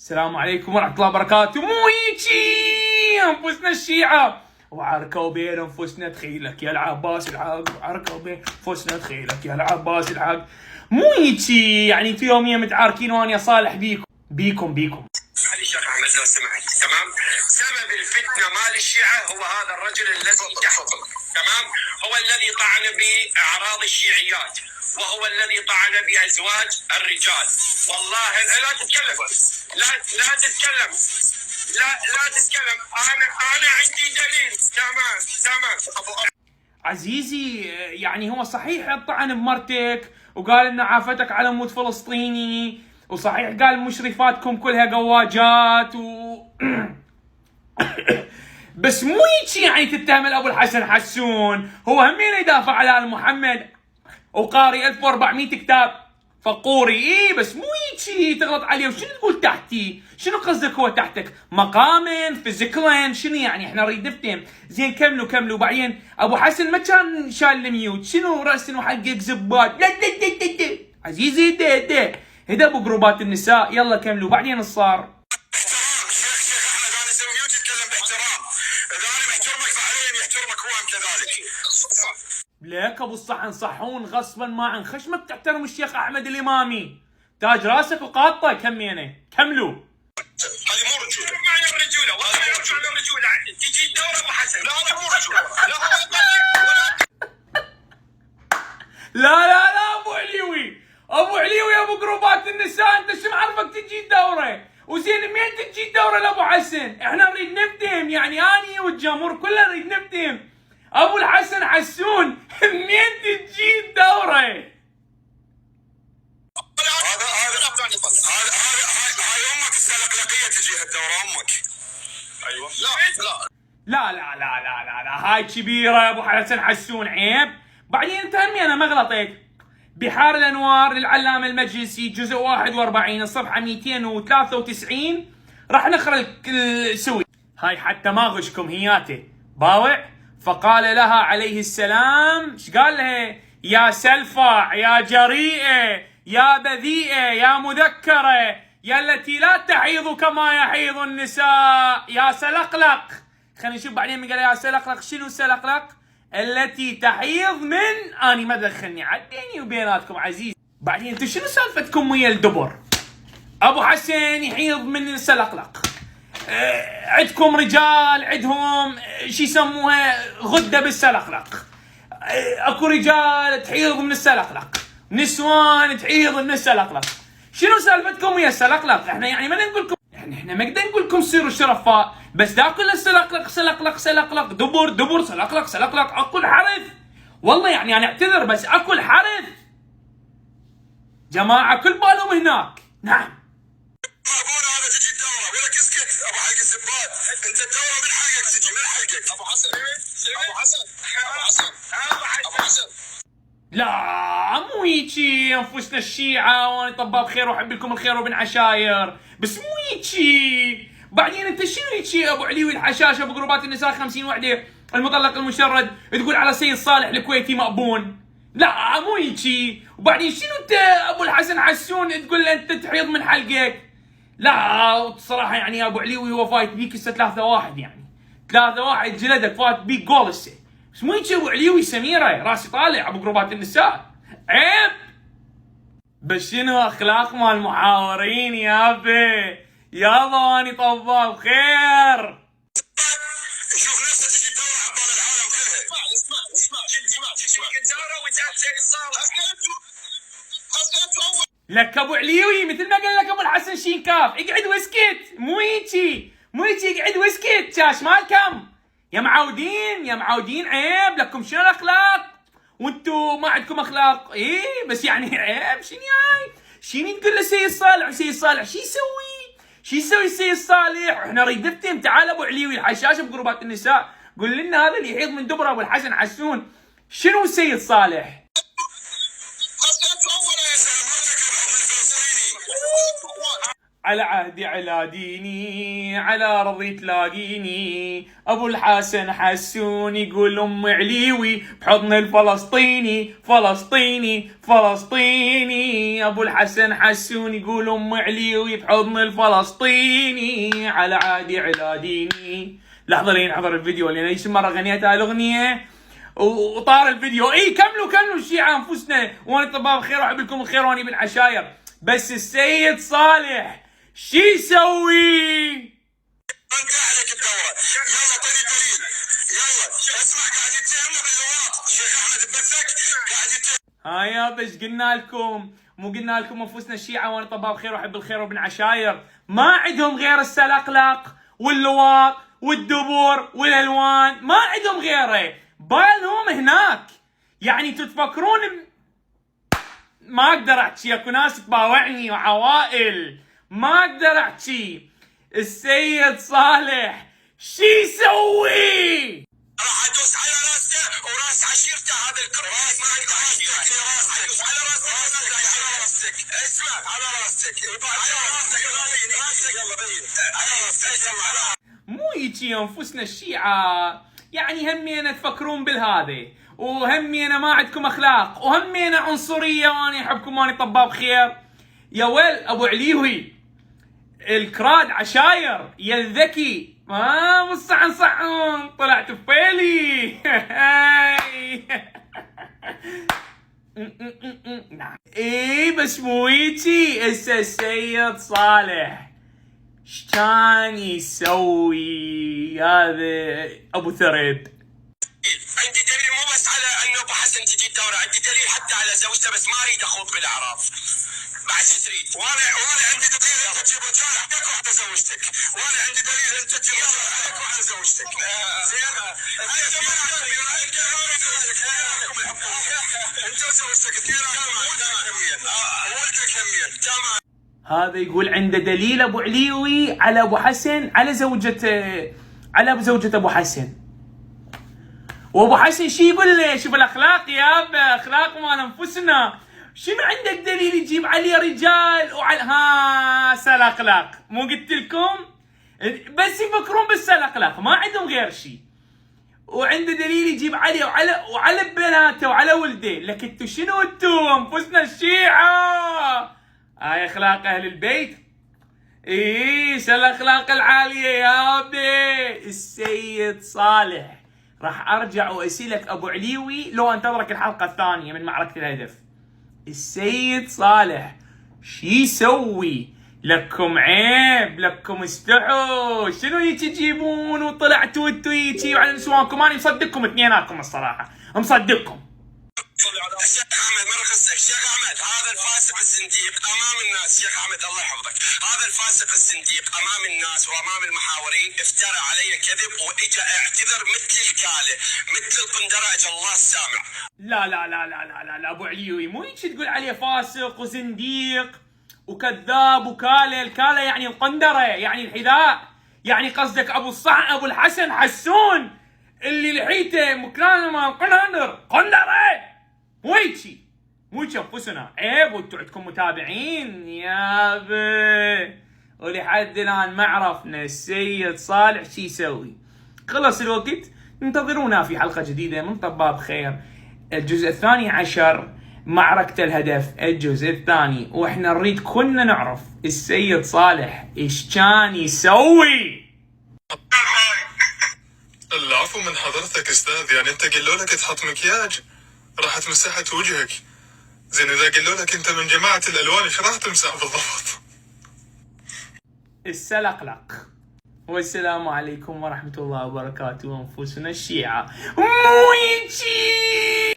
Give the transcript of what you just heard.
السلام عليكم ورحمة الله وبركاته. مو هيجي انفسنا الشيعة وعركوا بين انفسنا تخيلك يا العباس العاق، وعركوا بين انفسنا تخيلك يا العباس العاق. مو هيجي يعني انتوا يوميا متعاركين وانا صالح بيكم. معلش يا اخي احمد لو سمحت، تمام؟ سبب الفتنه مال الشيعه هو هذا الرجل الذي تحت، تمام؟ هو الذي طعن باعراض الشيعيات، وهو الذي طعن بازواج الرجال. والله لا تتكلم، لا تتكلم، لا تتكلم. انا عندي دليل. تمام. عزيزي، يعني هو صحيح الطعن بمرتك وقال ان عافتك على موت فلسطيني، وصحيح قال مشرفاتكم كلها قواجات بس مو هيك يعني تتهم ابو الحسن حسون. هو همين يدافع على ال محمد وقاري 1400 كتاب فقوري، بس مو هيك تغلط عليه. وشنو تقول تحتي؟ شنو قصدك هو تحتك؟ مقاما فيزيكلا؟ شنو يعني؟ احنا نريد نفتهم. زين كملوا. وبعدين ابو حسن ما كان شال الميوت، شنو راس وحقك زباد؟ لا عزيزي هدا ابو جروبات النساء. يلا كملوا. بعدين الصار احترام شيخ احمد، انا اسوي ميوت يتكلم باحترام. اذا انا محترمك فعليا يحترمك هو كذلك. ليك ابو الصحن صحون غصبا ما عن خشمك تحترم الشيخ احمد الامامي. تاج راسك وقاطه كمينه. كملوا. هذه مو رجوله. معنى الرجوله، والله ما يرجع للرجوله. تجي الدوره ابو حسن. لا هذا مو رجوله، لا هو لا ابو عليوي ابو جروبات النساء، انت شو معرفك تجي الدوره؟ وزين مين تجي الدوره لابو حسن؟ احنا نريد نفتهم، يعني اني والجمهور كله نريد نفتهم. ابو الحسن حسون منين تجي الدوره؟ هاي امك السلقلقيه تجي الدوره امك. ايوه. لا هاي كبيره ابو حسن حسون، عيب. بعدين انت همي انا ما غلطت. بحار الانوار للعلامه المجلسي جزء 41 الصفحه 293 راح نقرا السوي. هاي حتى ما غشكم هياته باوع. فقال لها عليه السلام، ايش قال لها؟ يا سلفع، يا جريئه، يا بذيئه، يا مذكره، يا التي لا تحيض كما يحيض النساء، يا سلقلق. خلينا نشوف بعدين من قال يا سلقلق. شنو سلقلق؟ التي تحيض من اني ما دخلني عديني وبيناتكم عزيز. بعدين انتم شنو سالفتكم ويا الدبر؟ ابو حسن يحيض من السلقلق، عندكم رجال عندهم شو يسموها غده بالسلقلق، اكو رجال تحيض من السلقلق، نسوان تحيض من السلقلق. شنو سالفتكم ويا السلقلق؟ احنا يعني ما نقول لكم، احنا ما نقدر نقول لكم صيروا شرفاء، بس دا كل سلقلق دبر سلقلق اكو الحرث. والله يعني انا اعتذر بس اكو الحرث جماعه كل بالهم هناك. نعم. ابونا هذا تجي الدوره ولا اسكت ابو حلق الزباد. انت الدوره من حلقك تجي، من حلقك ابو حسن. لا مو هيجي انفسنا الشيعة وانا طباب خير واحب لكم الخير وابن عشاير، بس مو هيجي. بعدين انت شنو هيجي ابو عليوي الحشاش ابو جروبات النساء 50 وحده المطلق المشرد تقول على سيد صالح الكويتي مأبون؟ لا مو هيجي. وبعدين شنو انت ابو الحسن حسون تقول له انت تحيض من حلقك؟ لا بصراحه يعني يا ابو عليوي هو فايت بيك هسه 3-1، يعني 3-1 جلدك فات بيك جول هسه. بس مو هيك ابو عليوي سميره راسي طالع ابو جروبات النساء، عيب. بس شنو اخلاق مال المحاورين يابا؟ يابا اني طباب خير. شوف نفسك تجي الدوره عبال العالم كلها. اسمع الدوره وتعال سيد صالح. لك ابو عليوي مثل ما قال لك ابو الحسن شينكاف اقعد واسكت. مو هيجي اقعد واسكت. شاش مالكم يا معودين عيب. لكم شنو الاخلاق وانتو ما عندكم اخلاق؟ ايه بس يعني عيب. شنو تقول له سيد صالح؟ سيد صالح شو يسوي سيد صالح؟ احنا نريد نفتهم. تعال ابو عليوي الحشاش بجروبات النساء قول لنا هذا اللي يحيض من دبر ابو الحسن حسون شنو سيد صالح؟ على عهدي على ديني على أرضي تلاقيني. أبو الحسن حسون يقول أم عليوي بحضن الفلسطيني فلسطيني فلسطيني. أبو الحسن حسون يقول أم عليوي بحضن الفلسطيني على عهدي على ديني. لحظة لين حضر الفيديو لأن ايش مرة غنيت هاي الأغنية وطار الفيديو. كملوا الشيعة أنفسنا وأنا طباب خير وأحب لكم الخير وأني بن عشاير. بس السيد صالح شي يسوي؟ انت عليك الدورة. يلا طريق دليل. يلا اسمع قاعد يتهمنا باللواط. شيخ احمد بثك قاعد يتهم. هاي ايش قلنا لكم؟ مو قلنا لكم انفسنا الشيعة وانا طباب خير واحب الخير وابن عشاير ما عندهم غير السلقلق واللواط والدبور والالوان، ما عندهم غيره، بالهم هناك. يعني تتفكرون ما اقدر احكي، اكو ناس تباوعني وعوائل ما اقدر احكي. السيد صالح شي يسوي؟ راح ادوس على راسه وراس عشيرته. هذا الكراس ما عنده عشيرته. ادوس على راسك. اسمع على راسك. يلا بين على راسك. مو يجي انفسنا الشيعة، يعني همينا تفكرون بالهذا، وهمينا ما عندكم اخلاق، وهمينا عنصريه، واني احبكم واني طباب خير. يا ويل ابو عليوي الكراد عشاير يا الذكي ما مصعن صعون طلعت بفيلي. اي بس مو هيجي. هسه السيد صالح ايش كان يسوي هذا ابو ثريد؟ عندي دليل مو بس على انه ابو حسن تجي الدوره، عندي دليل حتى على زوجته، بس ما اريد اخوض بالاعراض. بعد شو تريد؟ وانا عندي دليل انت تجيب رجال عليك وعلى زوجتك، وانا عندي دليل انت تجيب رجال عليك وعلى زوجتك. زين انت وزوجتك اثنين ولدك همين تمام. هذا يقول عنده دليل ابو عليوي على ابو حسن على زوجة ابو حسن. وابو حسن شي يقول له؟ شوف الاخلاق يابا، اخلاق مال انفسنا. شنو عندك دليل يجيب عليه رجال وعلى سلقلق؟ مو قلت لكم؟ بس يفكرون بالسلقلق ما عندهم غير شيء. وعنده دليل يجيب عليه وعلى بناته وعلى ولده. لكن انتو شنو انفسنا الشيعة؟ هاي اخلاق اهل البيت. الاخلاق العاليه يابا. السيد صالح راح ارجع واسالك ابو عليوي لو انتظرك الحلقه الثانيه من معركه الهدف. السيد صالح شي يسوي؟ لكم عيب، لكم استحوا. شنو هيك تجيبون وطلعتوا انتو هيك على نسوانكم؟ انا مصدقكم اثنيناتكم الصراحه، مصدقكم. الشيخ احمد من رخصتك. الشيخ احمد هذا الفاسق الزنديق امام الناس. الشيخ احمد الله يحفظك، هذا الفاسق الزنديق امام الناس وامام المحاورين افترى علي كذب واجا اعتذر مثل الكاله مثل القندره. اجى الله السامع. لا لا لا لا لا لا, لا ابو عليوي مو هيك تقول عليه فاسق وزنديق وكذاب وكاله. الكاله يعني القندره، يعني الحذاء، يعني قصدك ابو الحسن حسون اللي لحيته مكانه مال قندره. مو هيجي، مو هيجي انفسنا. عيب وانتو عندكم متابعين يابا. ولحد الان ما عرفنا السيد صالح شي يسوي. خلص الوقت، انتظرونا في حلقة جديدة من طباب خير، الجزء 12 معركة الهدف، الجزء الثاني. واحنا نريد كلنا نعرف السيد صالح ايش كان يسوي. العفو من حضرتك استاذ، يعني انت قالوا لك تحط مكياج راحت مسحت وجهك. زين اذا قالوا لك انت من جماعة الالوان ايش راح تمسح بالضبط؟ السلقلق. والسلام عليكم ورحمة الله وبركاته. انفسنا الشيعة مو يجي.